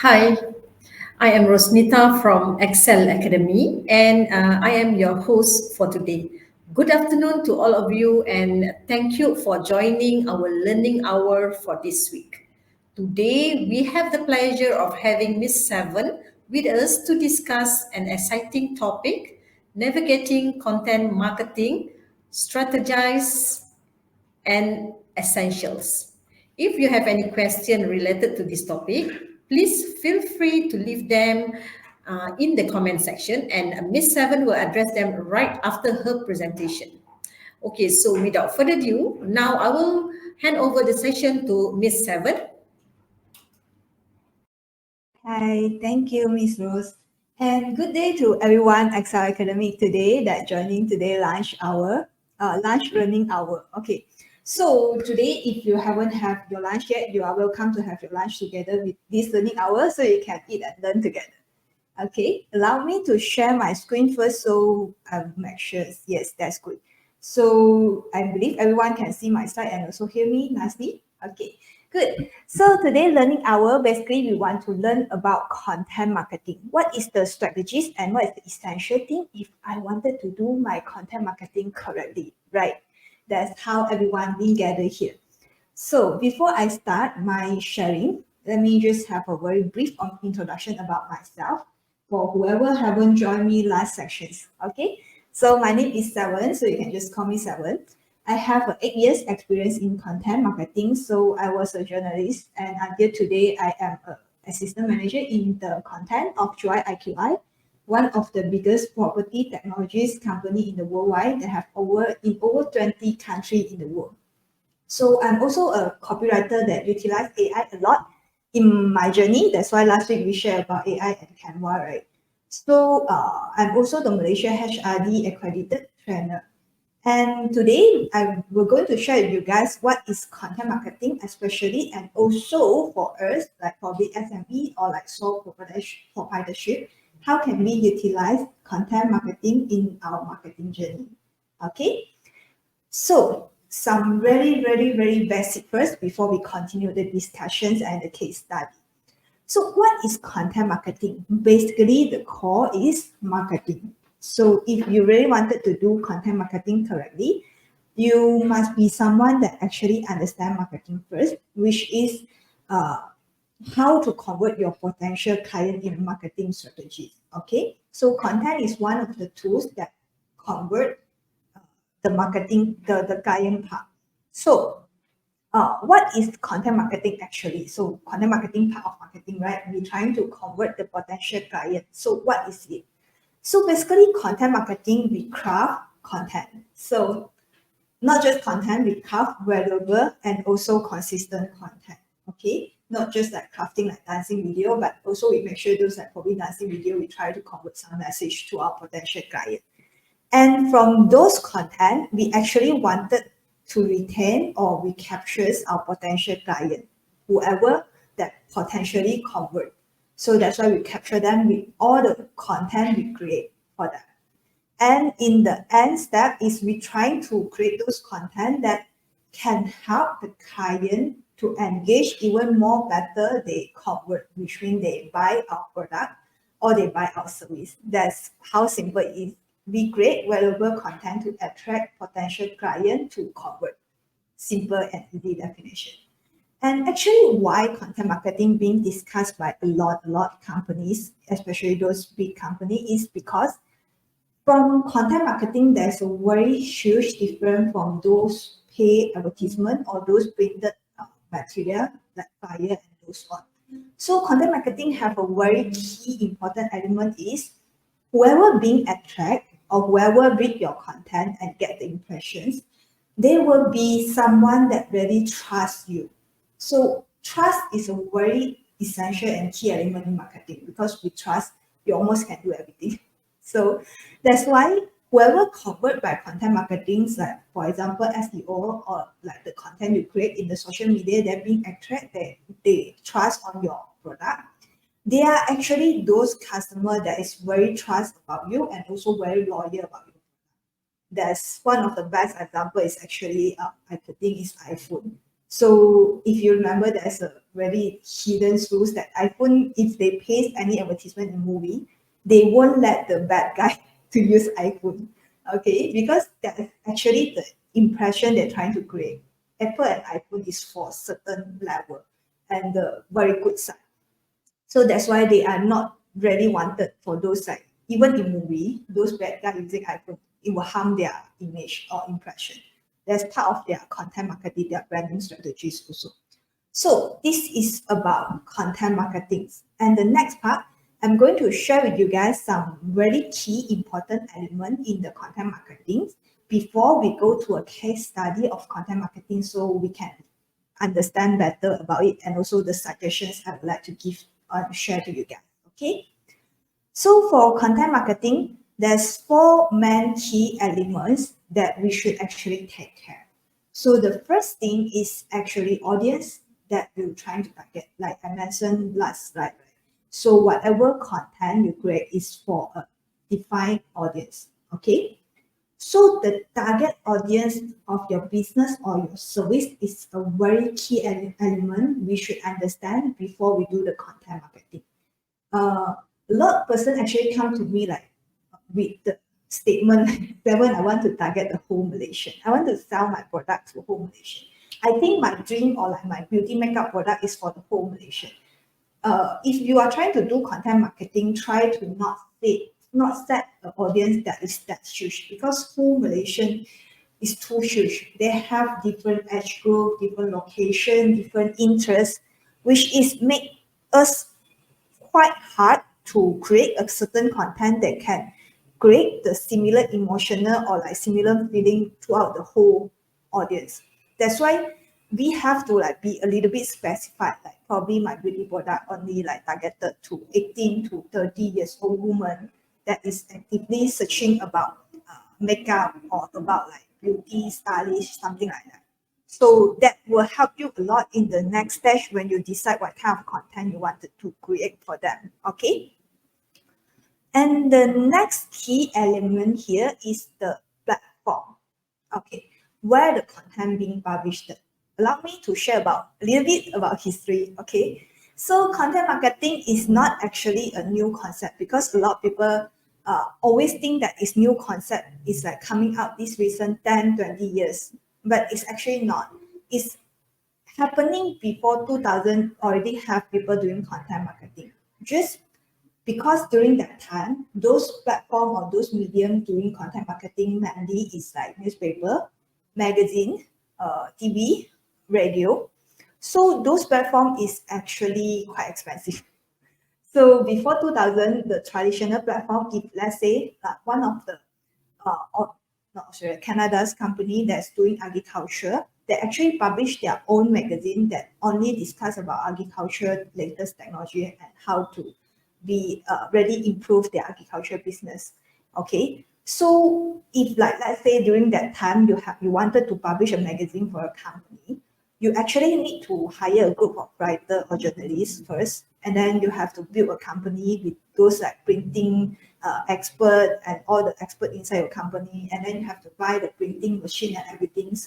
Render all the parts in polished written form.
Hi, I am Rosnita from Excel Academy, and I am your host for today. Good afternoon to all of you, and thank you for joining our learning hour for this week. Today, we have the pleasure of having Miss Seven with us to discuss an exciting topic navigating content marketing, strategize and essentials. If you have any question related to this topic, please feel free to leave them in the comment section and Miss Seven will address them right after her presentation. Okay, so without further ado, now I will hand over the session to Miss Seven. Hi, thank you, Miss Rose. And good day to everyone Excel Academic today that joining today lunch learning hour. Okay, so today if you haven't have your lunch yet, you are welcome to have your lunch together with this learning hour so you can eat and learn together. Okay, allow me to share my screen first so I'll make sure, yes, that's good. So I believe everyone can see my slide and also hear me nicely. Okay, good. So today learning hour, basically we want to learn about content marketing. What is the strategies and what is the essential thing if I wanted to do my content marketing correctly, right? That's how everyone being gathered here. So before I start my sharing, let me just have a very brief introduction about myself for whoever haven't joined me last sections. Okay, so my name is Seven, so you can just call me Seven. I have 8 years experience in content marketing. So I was a journalist and until today I am a assistant manager in the content of QI, one of the biggest property technologies company in the worldwide that have over 20 countries in the world. So I'm also a copywriter that utilize AI a lot in my journey. That's why last week we shared about AI and Canva, right? So I'm also the Malaysia HRD accredited trainer. And today we're going to share with you guys what is content marketing, especially, and also for us, like probably SME or like sole proprietorship, how can we utilize content marketing in our marketing journey? Okay. So some very basic first before we continue the discussions and the case study. So what is content marketing? Basically, the core is marketing. So if you really wanted to do content marketing correctly, you must be someone that actually understand marketing first, which is how to convert your potential client in marketing strategies. Okay, so content is one of the tools that convert the marketing, the client part. So what is content marketing actually? So content marketing part of marketing, right? We're trying to convert the potential client. So what is it? So basically content marketing, we craft content. So not just content, we craft valuable and also consistent content. Okay, not just like crafting like dancing video, but also we make sure those like probably dancing video, we try to convert some message to our potential client. And from those content, we actually wanted to retain or recapture our potential client, whoever that potentially convert. So that's why we capture them with all the content we create for them. And in the end step is we trying to create those content that can help the client to engage even more better they convert, which means they buy our product or they buy our service. That's how simple it is. We create valuable content to attract potential client to convert. Simple and easy definition. And actually, why content marketing being discussed by a lot of companies, especially those big companies, is because from content marketing, there's a very huge difference from those pay advertisement or those printed material like flyer and those one. So content marketing have a very key important element is whoever being attract or whoever read your content and get the impressions, they will be someone that really trusts you. So trust is a very essential and key element in marketing because with trust, you almost can do everything. So that's why whoever convert by content marketing, like for example SEO or like the content you create in the social media, they're being attracted, they trust on your product. They are actually those customers that is very trust about you and also very loyal about you. That's one of the best example is actually I think is iPhone. So if you remember, there's a very hidden rules that iPhone, if they paste any advertisement in movie, they won't let the bad guy to use iPhone. Okay, because that's actually the impression they're trying to create. Apple and iPhone is for a certain level and the very good side. So that's why they are not really wanted for those like even in movie, those bad guys using iPhone, it will harm their image or impression. That's part of their content marketing, their branding strategies also. So this is about content marketing. And the next part, I'm going to share with you guys some very key important element in the content marketing before we go to a case study of content marketing so we can understand better about it and also the suggestions I would like to give share to you guys. Okay. So for content marketing, there's four main key elements that we should actually take care. So the first thing is actually audience that you're trying to target, like I mentioned last slide. Right? So whatever content you create is for a defined audience. Okay. So the target audience of your business or your service is a very key element we should understand before we do the content marketing. A lot of person actually come to me like with the statement, Seven, I want to target the whole Malaysian. I want to sell my product to whole Malaysian. I think my dream or like my beauty makeup product is for the whole Malaysian. If you are trying to do content marketing, try to not set an audience that is that huge because whole Malaysian is too huge. They have different age group, different location, different interests, which is make us quite hard to create a certain content that can create the similar emotional or like similar feeling throughout the whole audience. That's why we have to like be a little bit specified, like probably my beauty product only like targeted to 18 to 30 years old woman that is actively searching about makeup or about like beauty, stylish, something like that. So that will help you a lot in the next stage when you decide what kind of content you wanted to create for them. Okay. And the next key element here is the platform. Okay, where the content being published. Allow me to share about a little bit about history. Okay, so content marketing is not actually a new concept because a lot of people always think that it's new concept is like coming out this recent 10, 20 years, but it's actually not. It's happening before 2000 already have people doing content marketing. Just because during that time, those platform or those medium doing content marketing mainly is like newspaper, magazine, TV, radio. So those platform is actually quite expensive. So before 2000, the traditional platform, if let's say one of the or not Australia, Canada's company that's doing agriculture, they actually publish their own magazine that only discuss about agriculture, latest technology, and how to be really improve their agriculture business. Okay, so if like let's say during that time you wanted to publish a magazine for a company, you actually need to hire a group of writer or journalists first, and then you have to build a company with those like printing expert and all the expert inside your company, and then you have to buy the printing machine and everything.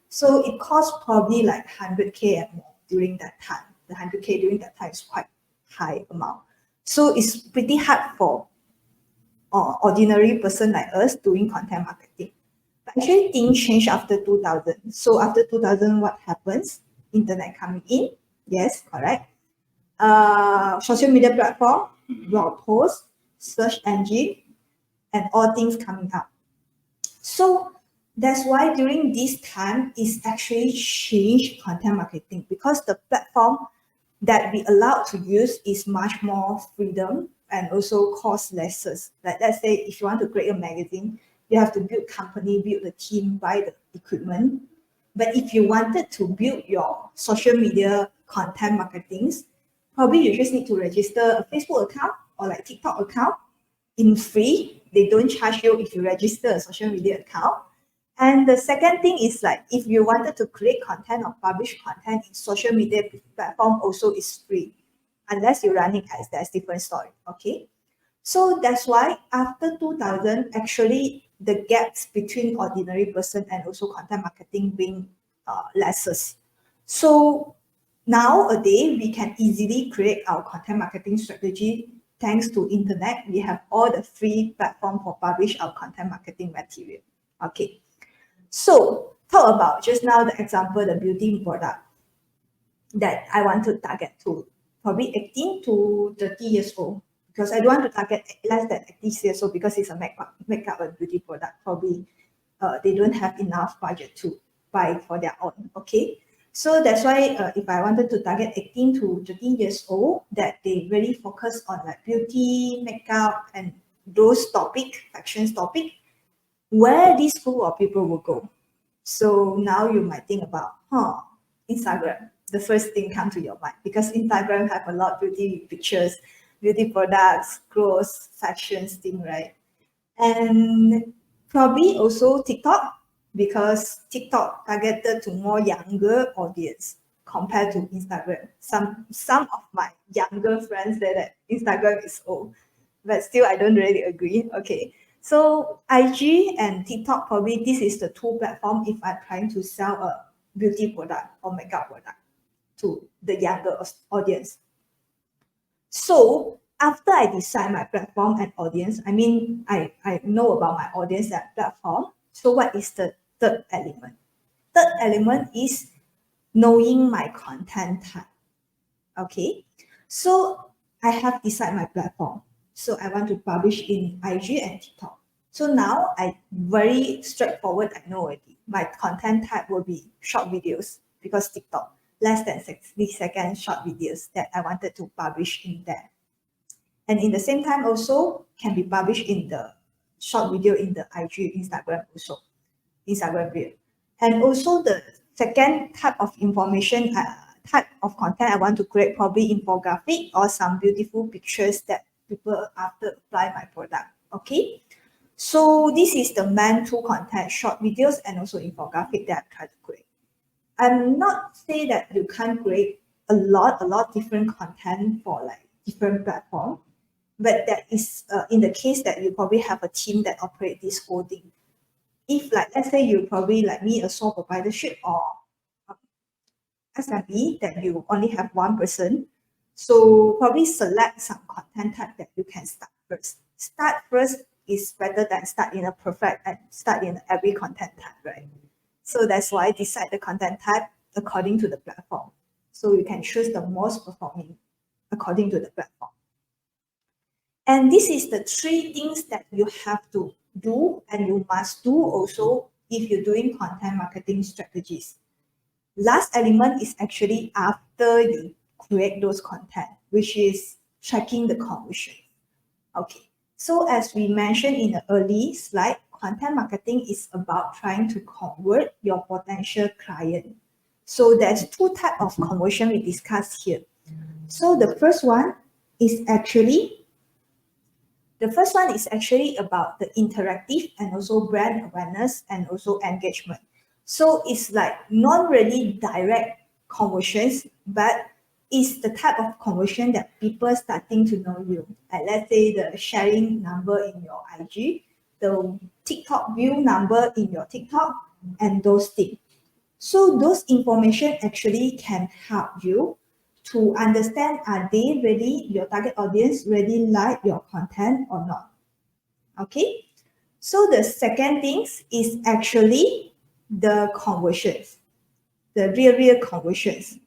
So it costs probably like 100K and more during that time. The 100K during that time is quite high amount. So it's pretty hard for ordinary person like us doing content marketing. But actually things change after 2000. So after 2000, what happens? Internet coming in. Yes, correct. Social media platform, blog posts, search engine, and all things coming up. So that's why during this time is actually change content marketing because the platform that we allowed to use is much more freedom and also cost lesser. Like let's say if you want to create a magazine, you have to build company, build a team, buy the equipment. But if you wanted to build your social media content marketing, probably you just need to register a Facebook account or like TikTok account in free. They don't charge you if you register a social media account. And the second thing is like if you wanted to create content or publish content in social media platform also is free. Unless you're running ads, that's different story. Okay. So that's why after 2000, actually the gaps between ordinary person and also content marketing being lesser. So nowadays we can easily create our content marketing strategy thanks to internet. We have all the free platform for publish our content marketing material. Okay, so talk about just now the example, the beauty product that I want to target to probably 18 to 30 years old, because I don't want to target less than 80 years old because it's a makeup and beauty product. Probably they don't have enough budget to buy for their own. Okay, so that's why if I wanted to target 18 to 30 years old, that they really focus on like beauty, makeup, and those factions topic, where this group of people will go. So now you might think about, Instagram. The first thing come to your mind because Instagram have a lot of beauty pictures, beauty products, clothes, fashions thing, right? And probably also TikTok, because TikTok targeted to more younger audience compared to Instagram. Some of my younger friends say that Instagram is old, but still I don't really agree. Okay. So IG and TikTok, probably this is the two platform if I'm trying to sell a beauty product or makeup product to the younger audience. So after I decide my platform and audience, I mean, I know about my audience and platform. So what is the third element? Third element is knowing my content type. Okay. So I have decided my platform. So I want to publish in IG and TikTok. So now I very straightforward, I know already. My content type will be short videos because TikTok, less than 60-second short videos that I wanted to publish in there. And in the same time also can be published in the short video in the IG, Instagram also, Instagram reel. And also the second type of information, type of content I want to create, probably infographic or some beautiful pictures that people after apply my product. Okay. So this is the main two content, short videos and also infographic that I try to create. I'm not say that you can't create a lot different content for like different platform, but that is in the case that you probably have a team that operate this whole thing. If like let's say you probably like me a sole proprietorship or SME that you only have one person, so probably select some content type that you can start first. Start first is better than start in a perfect and start in every content type, right? So that's why I decide the content type according to the platform. So you can choose the most performing according to the platform. And this is the three things that you have to do and you must do also if you're doing content marketing strategies. Last element is actually after you create those content, which is tracking the conversion. Okay, so as we mentioned in the early slide, content marketing is about trying to convert your potential client. So there's two types of conversion we discussed here. So the first one is actually about the interactive and also brand awareness and also engagement. So it's like not really direct conversions, but it's the type of conversion that people starting to know you. Like let's say the sharing number in your IG, the TikTok view number in your TikTok, and those things. So those information actually can help you to understand, are they really, your target audience really like your content or not? Okay. So the second thing is actually the conversions, the real conversions.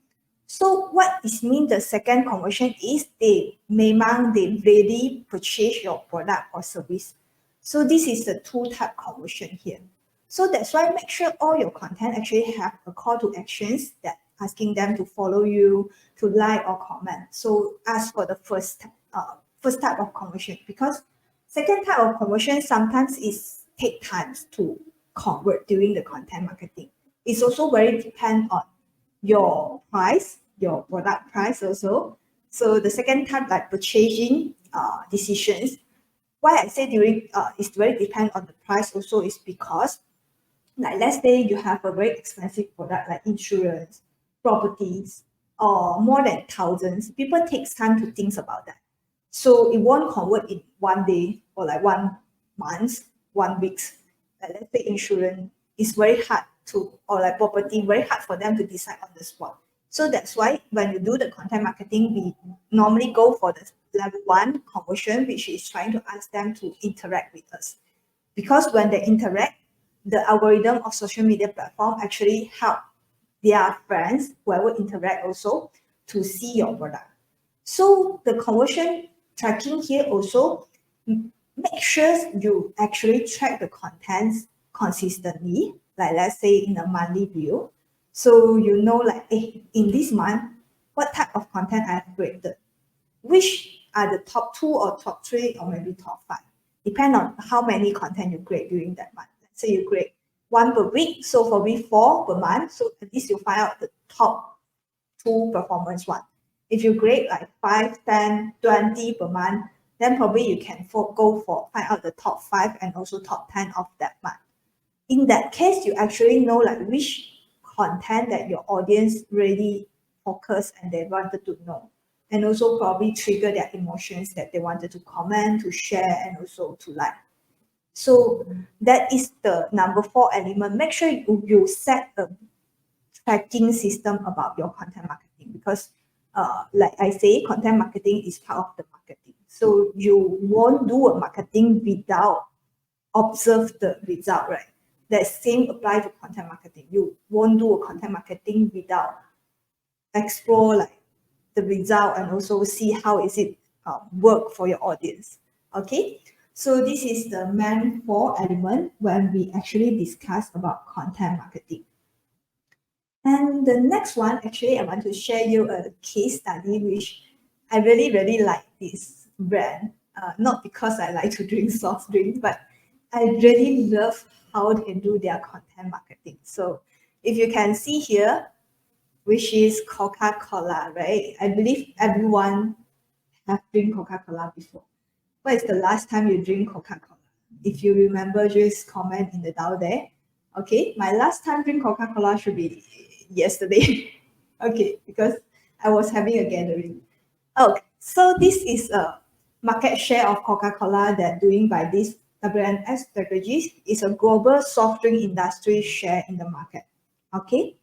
So what is mean the second conversion is they really purchase your product or service. So this is the two type conversion here. So that's why make sure all your content actually have a call to actions that asking them to follow you, to like or comment. So ask for the first type of conversion, because second type of conversion sometimes is take times to convert during the content marketing. It's also very depend on your price, your product price also. So the second type like purchasing decisions. Why I say during it's very depend on the price also is because like let's say you have a very expensive product like insurance, properties, or more than thousands. People takes time to think about that. So it won't convert in one day or like 1 month, 1 week. Like let's say insurance is very hard to, or like property, very hard for them to decide on the spot. So that's why when you do the content marketing, we normally go for the level 1 conversion, which is trying to ask them to interact with us. Because when they interact, the algorithm of social media platform actually help their friends, whoever interact also, to see your product. So the conversion tracking here also make sure you actually track the contents consistently, like let's say in a monthly view. So you know like, in this month, what type of content I have created, which are the top 2 or top 3 or maybe top 5, depend on how many content you create during that month. Let's say you create 1 per week, so for week 4 per month, so at least you find out the top 2 performance one. If you grade like 5, 10, 20 per month, then probably you can go for find out the top 5 and also top 10 of that month. In that case, you actually know like which content that your audience really focus and they wanted to know, and also probably trigger their emotions that they wanted to comment, to share, and also to like. So that is the number 4 element. Make sure you set a tracking system about your content marketing, because like I say, content marketing is part of the marketing. So you won't do a marketing without observe the result, right? That same apply to content marketing. You won't do a content marketing without explore like the result and also see how is it work for your audience. Okay, so this is the main 4 element when we actually discuss about content marketing. And the next one, actually, I want to share you a case study, which I really, really like this brand. Not because I like to drink soft drinks, but I really love how they do their content marketing. So if you can see here, which is Coca-Cola, right? I believe everyone have drink Coca-Cola before. What is the last time you drink Coca-Cola? If you remember, just comment in the down there. Okay, my last time drink Coca-Cola should be yesterday. Okay, because I was having a gathering. Okay, so this is a market share of Coca-Cola that doing by this WNS strategies is a global soft drink industry share in the market. Okay,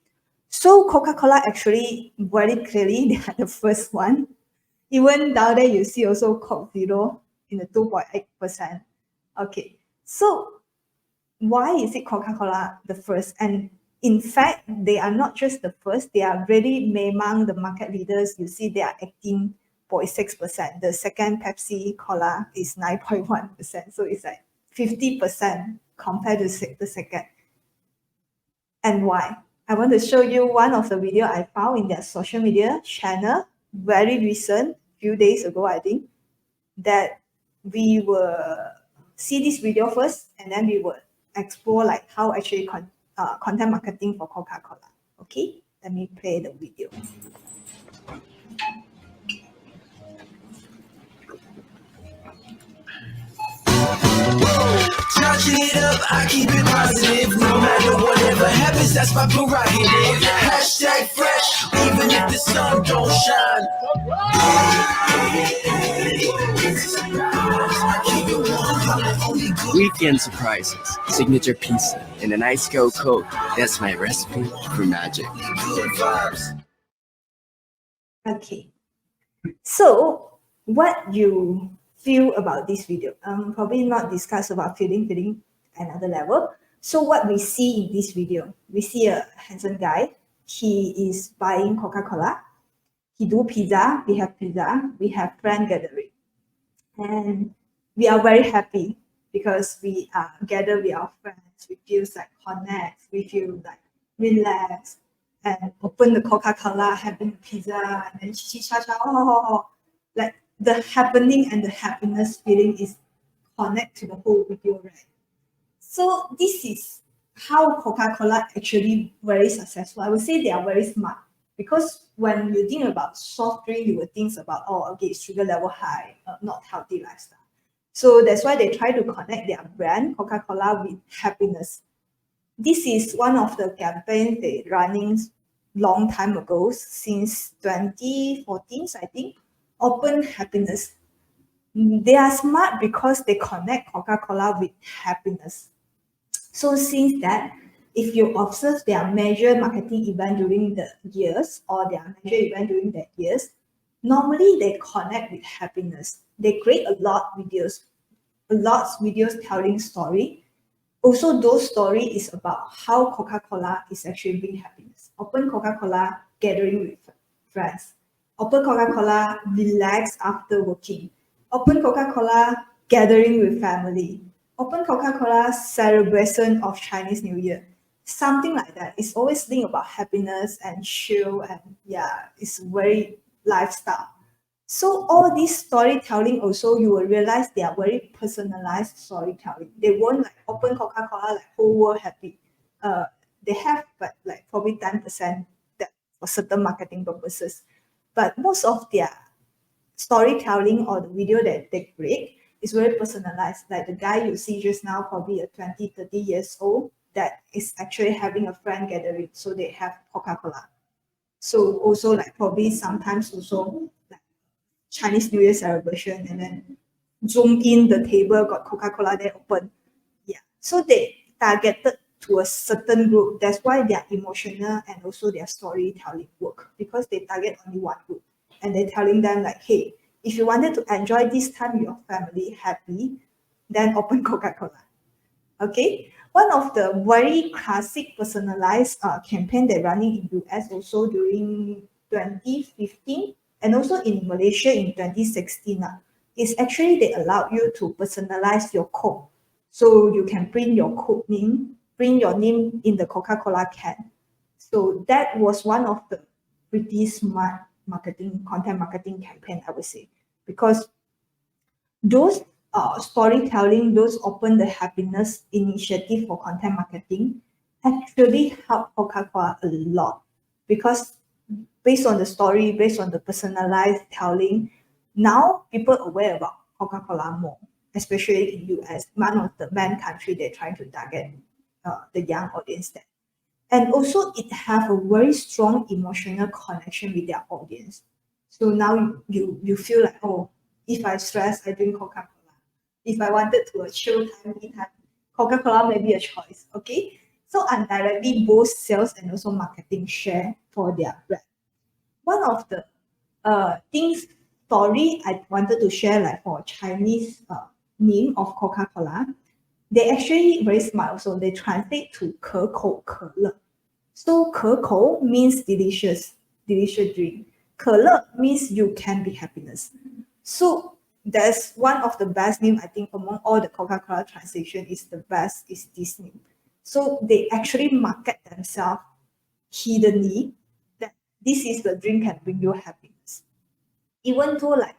so Coca-Cola actually very clearly they are the first one. Even down there you see also Coke Zero in the 2.8%. Okay, so why is it Coca-Cola the first? And in fact, they are not just the first, they are really among the market leaders. You see they are 18.6%. The second Pepsi Cola is 9.1%. So it's like 50% compared to the second. And why? I want to show you one of the video I found in their social media channel, very recent, few days ago, I think, that we will see this video first, and then we will explore like how actually content marketing for Coca-Cola. Okay, let me play the video. Charging it up, I keep it positive. No matter whatever happens, that's my prerogative. Hashtag fresh, even if the sun don't shine. Weekend surprises, signature pizza, and an ice cold Coke. That's my recipe for magic. Good vibes. Okay, so what you feel about this video? Probably not discuss about feeling another level. So what we see in this video, we see a handsome guy. He is buying Coca-Cola. He do pizza. We have friend gathering, and we are very happy because we are together with our friends. We feel like connect. We feel like relax and open the Coca-Cola, having pizza, and then cha cha. Like the happening and the happiness feeling is connect to the whole video, right? So this is how Coca-Cola actually very successful. I would say they are very smart, because when you think about soft drink, you would think about, oh, okay, sugar level high, not healthy lifestyle. So that's why they try to connect their brand Coca-Cola with happiness. This is one of the campaigns they running long time ago, since 2014, I think. Open happiness. They are smart because they connect Coca-Cola with happiness. So since that, if you observe their major marketing event during the years or their major event during that years, normally they connect with happiness. They create a lot of videos telling story. Also, those story is about how Coca-Cola is actually bring happiness. Open Coca-Cola gathering with friends. Open Coca-Cola relax after working. Open Coca-Cola gathering with family. Open Coca-Cola celebration of Chinese New Year. Something like that. It's always linked about happiness and chill and yeah, it's very lifestyle. So all this storytelling also you will realize they are very personalized storytelling. They won't like open Coca-Cola like whole world happy. Uh, they have but like probably 10% that for certain marketing purposes. But most of their storytelling or the video that they create is very personalized. Like the guy you see just now, probably a 20, 30 years old, that is actually having a friend gathering. So they have Coca-Cola. So also like probably sometimes also like Chinese New Year celebration and then zoom in the table got Coca-Cola there open. Yeah. So they targeted to a certain group. That's why their emotional and also their storytelling work because they target only one group. And they're telling them like, hey, if you wanted to enjoy this time with your family happy, then open Coca-Cola. Okay. One of the very classic personalized campaign they're running in US also during 2015 and also in Malaysia in 2016 is actually they allow you to personalize your code. So you can print your code name, print your name in the Coca-Cola can. So that was one of the pretty smart marketing, content marketing campaign, I would say, because those storytelling, those open the happiness initiative for content marketing actually help Coca-Cola a lot because based on the story, based on the personalized telling, now people aware about Coca-Cola more, especially in US, one of the main country they're trying to target the young audience there. And also it have a very strong emotional connection with their audience. So now you feel like, oh, if I stress, I drink Coca-Cola. If I wanted to a chill time, me time, Coca-Cola may be a choice. Okay. So indirectly both sales and also marketing share for their brand. One of the things story I wanted to share like for Chinese name of Coca-Cola, they actually very smart also. They translate to 可口可乐. So 可口 means delicious, delicious drink. 可乐 means you can be happiness. So that's one of the best name I think among all the Coca-Cola translation is the best is this name. So they actually market themselves hiddenly that this is the drink can bring you happiness. Even though like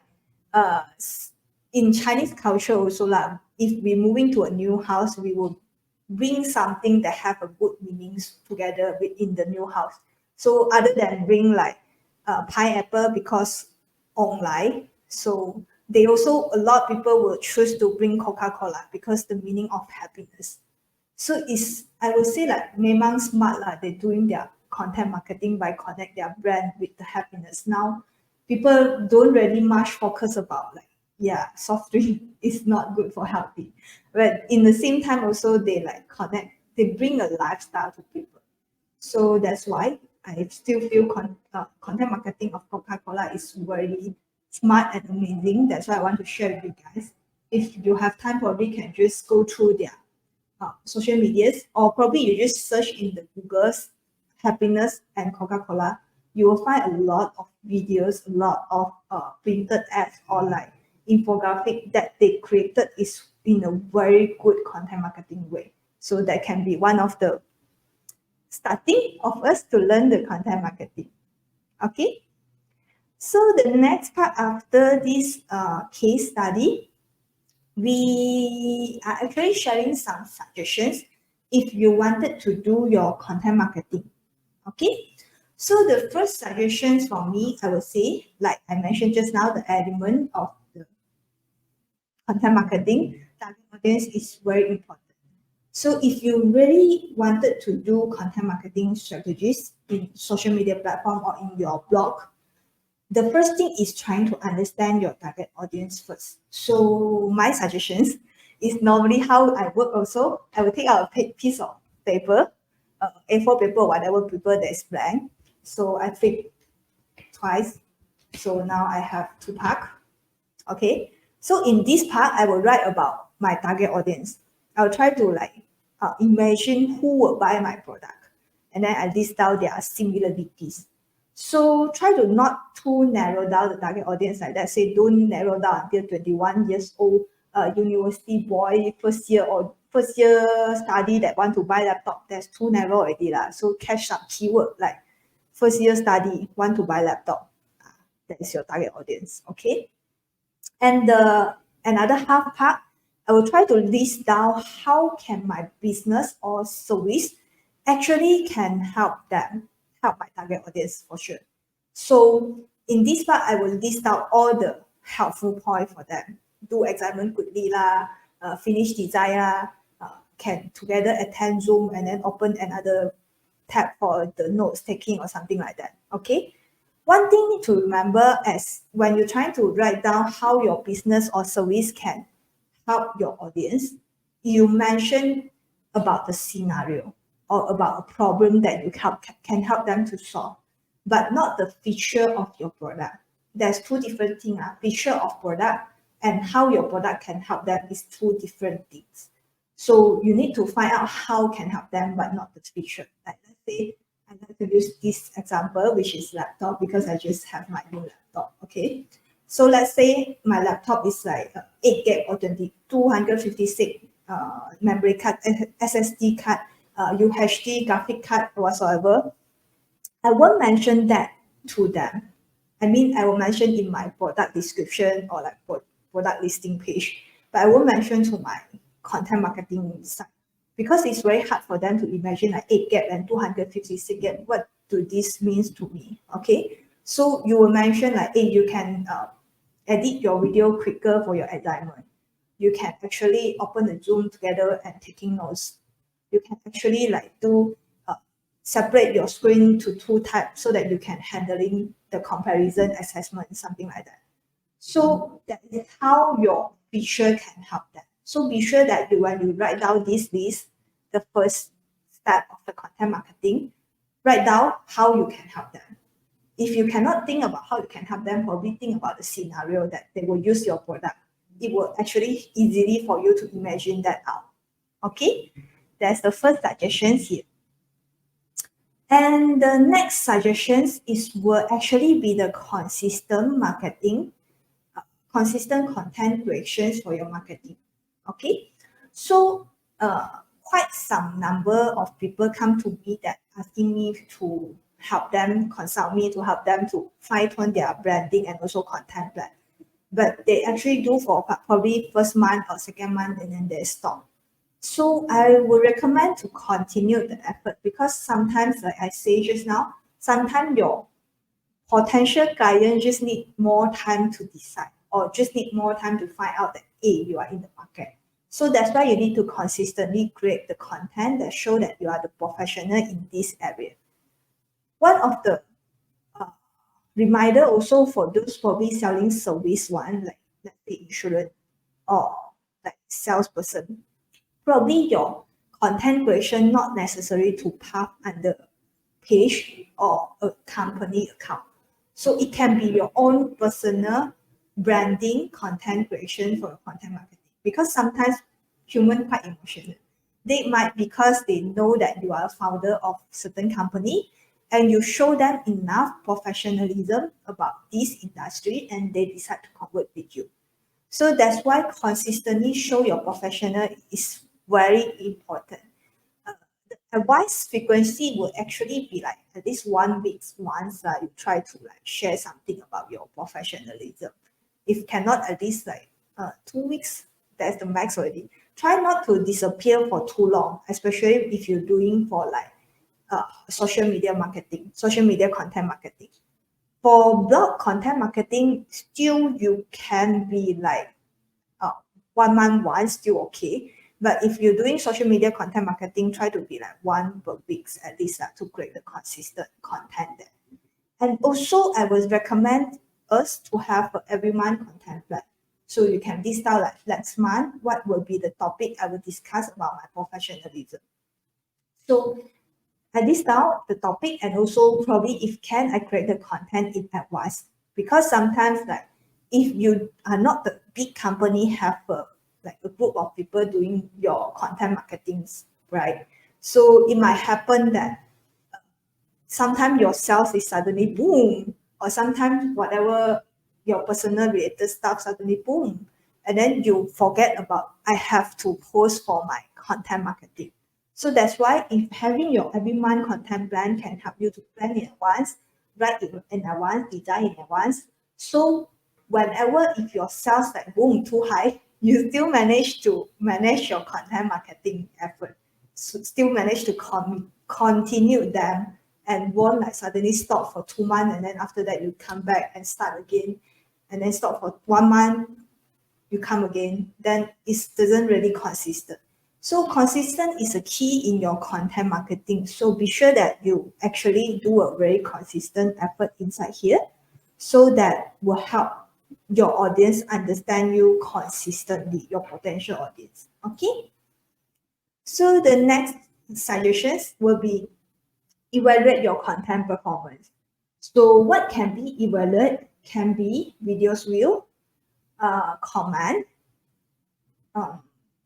in Chinese culture also like if we're moving to a new house, we will bring something that have a good meanings together within the new house. So other than bring like pineapple because online, so they also a lot of people will choose to bring Coca-Cola because the meaning of happiness. So it's I would say like memang smart lah. They're doing their content marketing by connect their brand with the happiness. Now people don't really much focus about like yeah, soft drink is not good for healthy. But in the same time also they like connect, they bring a lifestyle to people. So that's why I still feel content marketing of Coca-Cola is very smart and amazing. That's why I want to share with you guys. If you have time, probably can just go through their social medias, or probably you just search in the Google's happiness and Coca-Cola. You will find a lot of videos, a lot of printed ads or like infographic that they created is in a very good content marketing way. So that can be one of the starting of us to learn the content marketing. Okay. So the next part after this case study, we are actually sharing some suggestions if you wanted to do your content marketing. Okay. So the first suggestions for me, I would say, like I mentioned just now, the element of the content marketing, target audience is very important. So if you really wanted to do content marketing strategies in social media platform or in your blog, the first thing is trying to understand your target audience first. So my suggestions is normally how I work also. I will take out a piece of paper A4 paper, whatever paper that is blank. So I flip twice. So now I have 2 part. Okay. So in this part, I will write about my target audience. I'll try to imagine who will buy my product, and then I list down their similarities. So try to not too narrow down the target audience. Like that, say don't narrow down until 21 years old, university boy, first year study that want to buy laptop. That's too narrow already lah. So catch some keyword like first year study want to buy laptop. That is your target audience. Okay. And the another half part, I will try to list down how can my business or service actually can help them, help my target audience for sure. So in this part, I will list out all the helpful point for them. Do assignment quickly lah, finish design lah, can together attend Zoom and then open another tab for the notes taking or something like that. Okay. One thing to remember as when you're trying to write down how your business or service can help your audience, you mention about the scenario or about a problem that can help them to solve, but not the feature of your product. There's two different things. Feature of product and how your product can help them is two different things. So you need to find out how can help them, but not the feature. Like let's say I like to use this example, which is laptop, because I just have my new laptop. Okay. So let's say my laptop is like 8 gig or 256 memory card, SSD card, UHD graphic card, whatsoever. I won't mention that to them. I mean, I will mention in my product description or like product listing page, but I won't mention to my content marketing site because it's very hard for them to imagine like 8 gig and 256 gig. What do this means to me? Okay. So you will mention like, hey, you can edit your video quicker for your assignment. You can actually open the Zoom together and taking notes. You can actually like do separate your screen to 2 tabs so that you can handling the comparison assessment, something like that. So that is how your feature can help them. So be sure that when you write down this list, the first step of the content marketing, write down how you can help them. If you cannot think about how you can help them, probably think about the scenario that they will use your product. It will actually easily for you to imagine that out. Okay, that's the first suggestion here. And the next suggestions will actually be the consistent marketing, consistent content creations for your marketing. Okay, so quite some number of people come to me that asking me to help them, consult me to help them to fine-tune their branding and also content plan. But they actually do for probably first month or second month and then they stop. So I would recommend to continue the effort because sometimes, like I say just now, sometimes your potential client just need more time to decide or just need more time to find out that, hey, you are in the market. So that's why you need to consistently create the content that show that you are the professional in this area. One of the reminder also for those probably selling service one, like let's say insurance or like salesperson, probably your content creation not necessary to pass under page or a company account. So it can be your own personal branding content creation for your content marketing because sometimes human quite emotional. They might because they know that you are a founder of certain company and you show them enough professionalism about this industry and they decide to convert with you. So that's why consistently show your professional is very important. The advice frequency will actually be like at least 1 week once you try to like share something about your professionalism. If cannot, at least like 2 weeks, that's the max already. Try not to disappear for too long, especially if you're doing for like social media marketing, social media content marketing. For blog content marketing, still you can be like 1 month once, still okay. But if you're doing social media content marketing, try to be like 1 per week at least to create the consistent content there. And also, I would recommend us to have every month content plan. So you can list out like next month, what will be the topic I will discuss about my professionalism. So I list down the topic, and also probably if can, I create the content in advance, because sometimes like if you are not the big company have like a group of people doing your content marketing, right? So it might happen that sometimes your sales is suddenly boom, or sometimes whatever your personal related stuff suddenly boom, and then you forget about I have to post for my content marketing. So that's why if having your every month content plan can help you to plan in advance, write it in advance, design in advance. So whenever if your sales like boom too high, you still manage to manage your content marketing effort, so still manage to continue them, and won't like suddenly stop for 2 months, and then after that you come back and start again, and then stop for 1 month, you come again, then it doesn't really consistent. So consistent is a key in your content marketing. So be sure that you actually do a very consistent effort inside here, so that will help your audience understand you consistently, your potential audience. Okay. So the next suggestions will be evaluate your content performance. So what can be evaluated can be videos view, comment,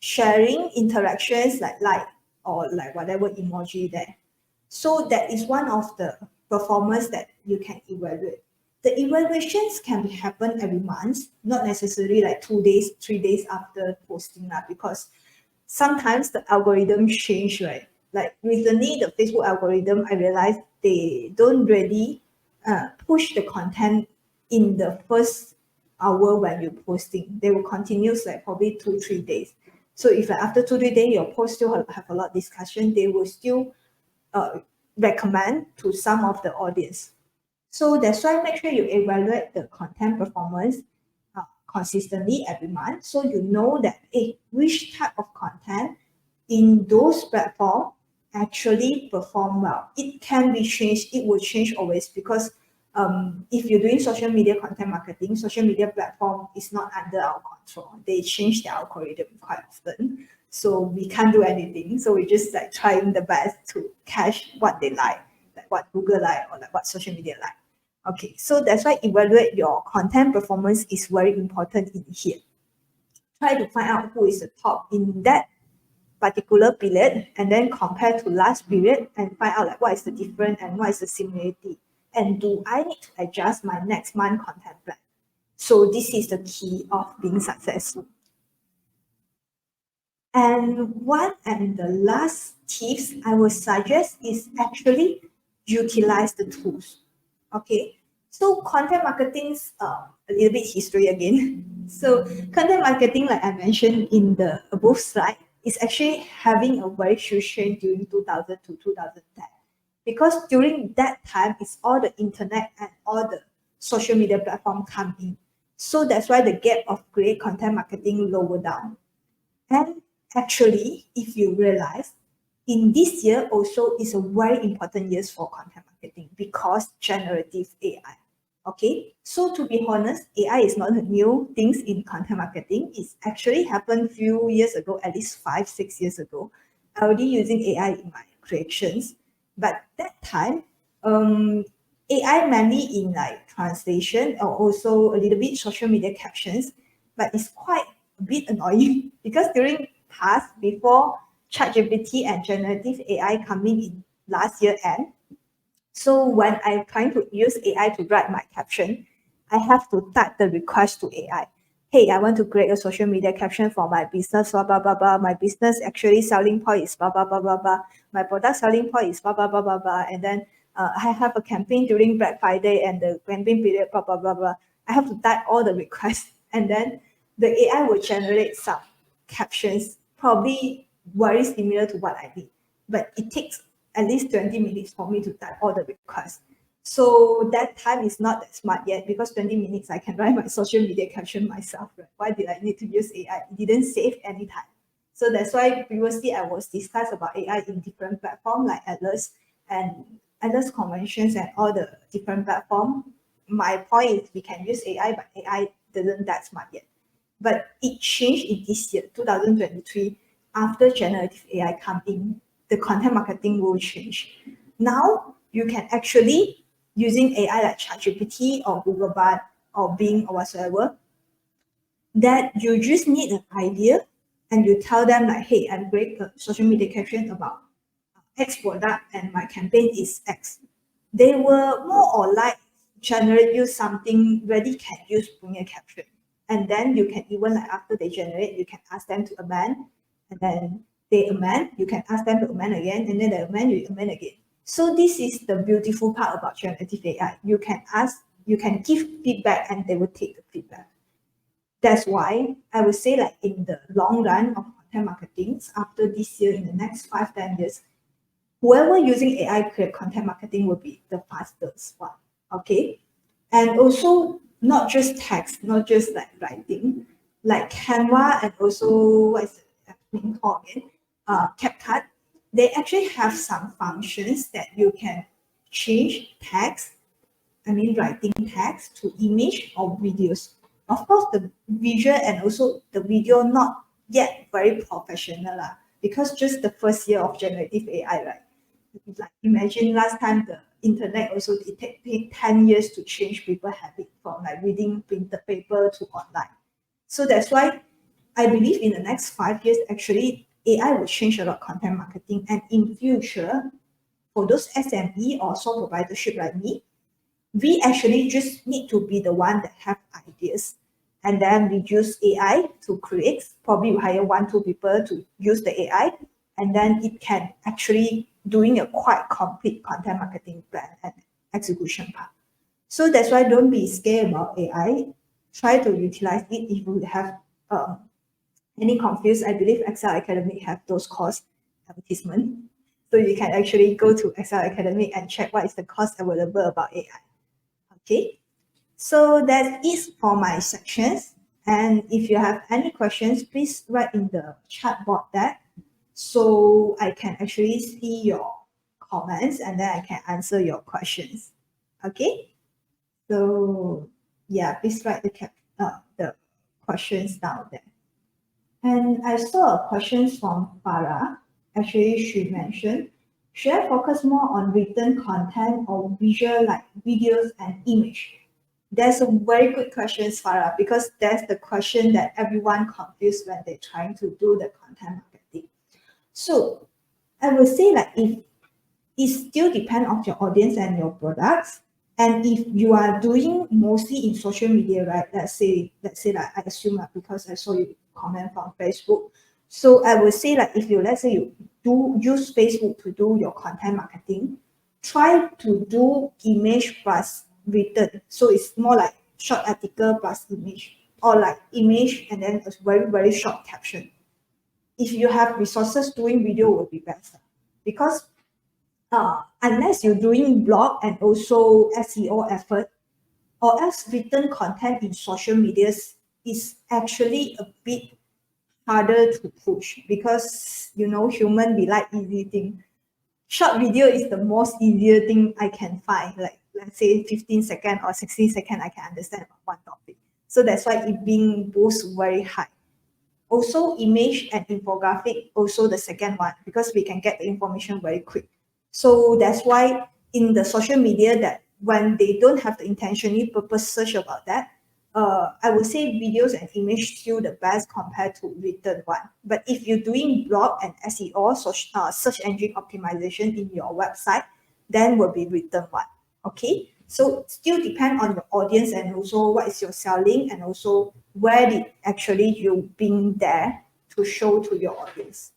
sharing interactions like or like whatever emoji there. So that is one of the performance that you can evaluate. The evaluations can be happen every month, not necessarily like 2 days, 3 days after posting that, because sometimes the algorithm change, right? Like recently, the Facebook algorithm, I realized they don't really push the content in the first hour when you're posting. They will continue like probably 2 3 days. So if like after 2 3 days your post still have a lot of discussion, they will still uh, recommend to some of the audience. So that's why make sure you evaluate the content performance consistently every month, so you know that which type of content in those platforms actually perform well. It can be changed, it will change always, because if you're doing social media content marketing, social media platform is not under our control. They change their algorithm quite often. So we can't do anything. So we're just like trying the best to catch what they like what Google like, or like what social media like. Okay, so that's why evaluate your content performance is very important in here. Try to find out who is the top in that particular period, and then compare to last period and find out like what is the difference and what is the similarity, and do I need to adjust my next month content plan. So this is the key of being successful. And one and the last tips I would suggest is actually utilize the tools. Okay, so content marketing's a little bit history again. So content marketing, like I mentioned in the above slide, is actually having a very huge change during 2000 to 2010, because during that time it's all the internet and all the social media platform come in. So that's why the gap of great content marketing lower down. And actually, if you realize, in this year also is a very important year for content marketing, because generative AI. Okay, so to be honest, AI is not a new things in content marketing. It's actually happened few years ago, at least 5 6 years ago. I already using AI in my creations, but that time, AI mainly in like translation or also a little bit social media captions, but it's quite a bit annoying because during past before ChatGPT and generative AI coming in last year end, so when I'm trying to use AI to write my caption, I have to type the request to AI. Hey, I want to create a social media caption for my business, blah, blah, blah, blah. My business actually selling point is blah, blah, blah, blah, blah. My product selling point is blah, blah, blah, blah, blah. And then I have a campaign during Black Friday and the campaign period, blah, blah, blah, blah. I have to type all the requests, and then the AI will generate some captions, probably very similar to what I did. But it takes at least 20 minutes for me to type all the requests. So that time is not that smart yet, because 20 minutes I can write my social media caption myself. Right? Why did I need to use AI? It didn't save any time. So that's why previously I was discussed about AI in different platforms like Atlas and Atlas Conventions and all the different platforms. My point is we can use AI, but AI doesn't that smart yet. But it changed in this year, 2023, after generative AI come in. the content marketing will change. Now you can actually using AI like ChatGPT or Google Bard or Bing or whatsoever, that you just need an idea and you tell them like, hey, I'm great social media caption about X product and my campaign is X. They will more or less generate you something ready can use punya caption. And then you can even like after they generate, you can ask them to amend, and then they amend, you can ask them to amend again, and then they amend, you amend again. So this is the beautiful part about generative AI. You can ask, you can give feedback and they will take the feedback. That's why I would say like in the long run of content marketing, after this year, in the next 5-10 years, whoever using AI create content marketing will be the fastest one. Okay. And also not just text, not just like writing, like Canva and also what is it being called again? CapCut. They actually have some functions that you can change text, writing text to image or videos. Of course, the visual and also the video not yet very professional because just the first year of generative AI, right? Like imagine last time the internet also it take 10 years to change people's habit from like reading printed paper to online. So that's why I believe in the next 5 years, actually AI will change a lot of content marketing. And in future, for those SME or sole proprietorship like me, we actually just need to be the one that have ideas. And then we use AI to create, probably we hire 1-2 people to use the AI, and then it can actually doing a quite complete content marketing plan and execution part. So that's why don't be scared about AI. Try to utilize it. If you have any confused, I believe Excel Academy have those course advertisement. So you can actually go to Excel Academy and check what is the course available about AI. Okay, so that is for my sections. And if you have any questions, please write in the chat board there so I can actually see your comments and then I can answer your questions. Okay, so yeah, please write the questions down there. And I saw a question from Farah. Actually, she mentioned, should I focus more on written content or visual like videos and image? That's a very good question, Farah, because that's the question that everyone confused when they're trying to do the content marketing. So I would say like if it still depends on your audience and your products. And if you are doing mostly in social media, right? Let's say like I assume that because I saw you comment from Facebook. So I would say like if you let's say you do use Facebook to do your content marketing, try to do image plus written. So it's more like short article plus image, or like image and then a very, very short caption. If you have resources, doing video will be better, because unless you're doing blog and also SEO effort, or else written content in social medias is actually a bit harder to push, because human be like easy thing. Short video is the most easier thing I can find, like let's say 15 second or 60 second I can understand about one topic. So that's why it being both very high. Also image and infographic, also the second one, because we can get the information very quick. So that's why in the social media that when they don't have the intentionally purpose search about that, I would say videos and image still the best compared to written one. But if you're doing blog and SEO, search engine optimization in your website, then will be written one. Okay, so still depend on your audience and also what is your selling and also where did actually you being there to show to your audience.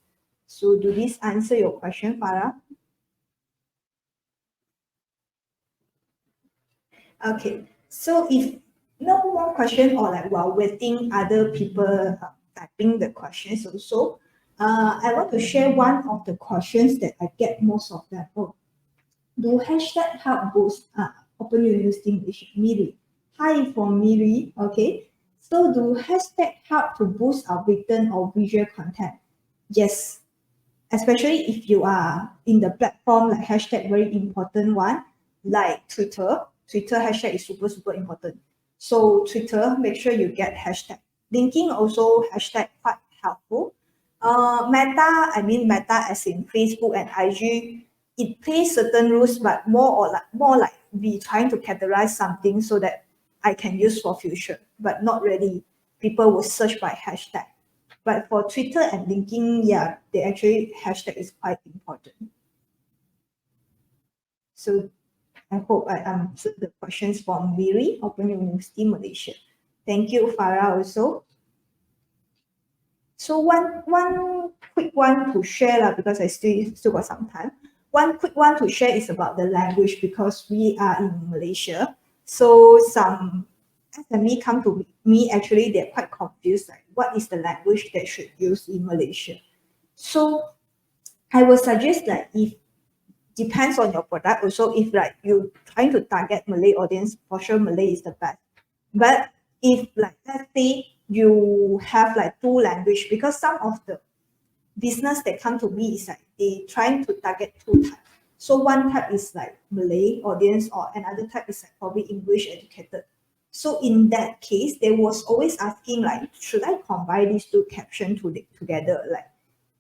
So do this answer your question, Farah? Okay, so if no more question or like while waiting other people typing the questions also, I want to share one of the questions that I get most of them. Oh, do hashtag help boost open your use English Miri? Hi from Miri. Okay, so do hashtag help to boost our written or visual content? Yes, especially if you are in the platform like hashtag very important one like Twitter. Twitter hashtag is super, super important. So Twitter, make sure you get hashtag. Linking also hashtag quite helpful. Meta, I mean Meta as in Facebook and IG, it plays certain rules, but more like we trying to categorize something so that I can use for future, but not really people will search by hashtag. But for Twitter and LinkedIn, yeah, they actually hashtag is quite important. So I hope I answered the questions from Miri, Open University Malaysia. Thank you, Farah, also. So one quick one to share lah, because I still got some time. One quick one to share is about the language because we are in Malaysia. So some SME come to me, actually they're quite confused, like what is the language that should use in Malaysia. So I will suggest that if depends on your product also, if like you trying to target Malay audience, for sure Malay is the best. But if like let's say you have like two language, because some of the business that come to me is like they trying to target two types. So one type is like Malay audience, or another type is like probably English educated. So in that case, they was always asking like, should I combine these two caption together, like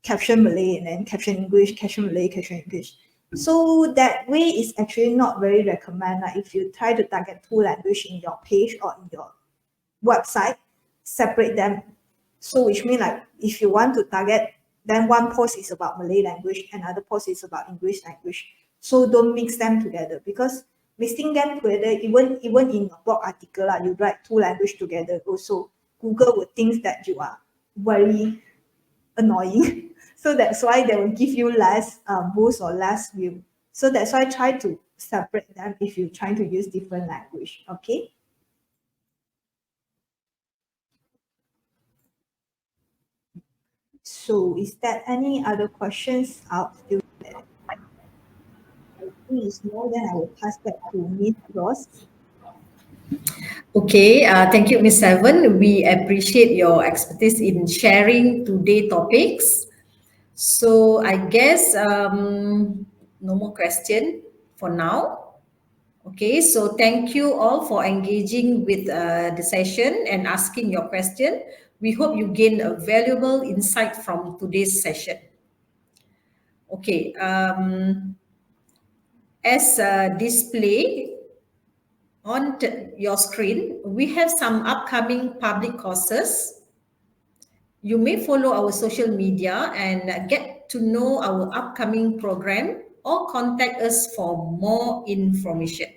caption Malay and then caption English, caption Malay, caption English. So that way is actually not very recommend. Like if you try to target two language in your page or in your website, separate them. So which means like if you want to target, then one post is about Malay language, another post is about English language. So don't mix them together, because mixing them together, even in a blog article, you write two language together, also Google would think that you are very annoying. So that's why they will give you less boost or less view. So that's why I try to separate them if you're trying to use different language. Okay. So is there any other questions out still there? I think it's no, then I will pass back to Miss Ross. Okay, thank you, Ms. Seven. We appreciate your expertise in sharing today topics. So I guess no more question for now. Okay, so thank you all for engaging with the session and asking your question. We hope you gain a valuable insight from today's session. Okay, as display on your screen, we have some upcoming public courses. You may follow our social media and get to know our upcoming program, or contact us for more information.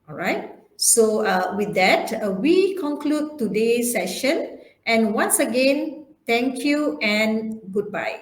All right. So with that, we conclude today's session. And once again, thank you and goodbye.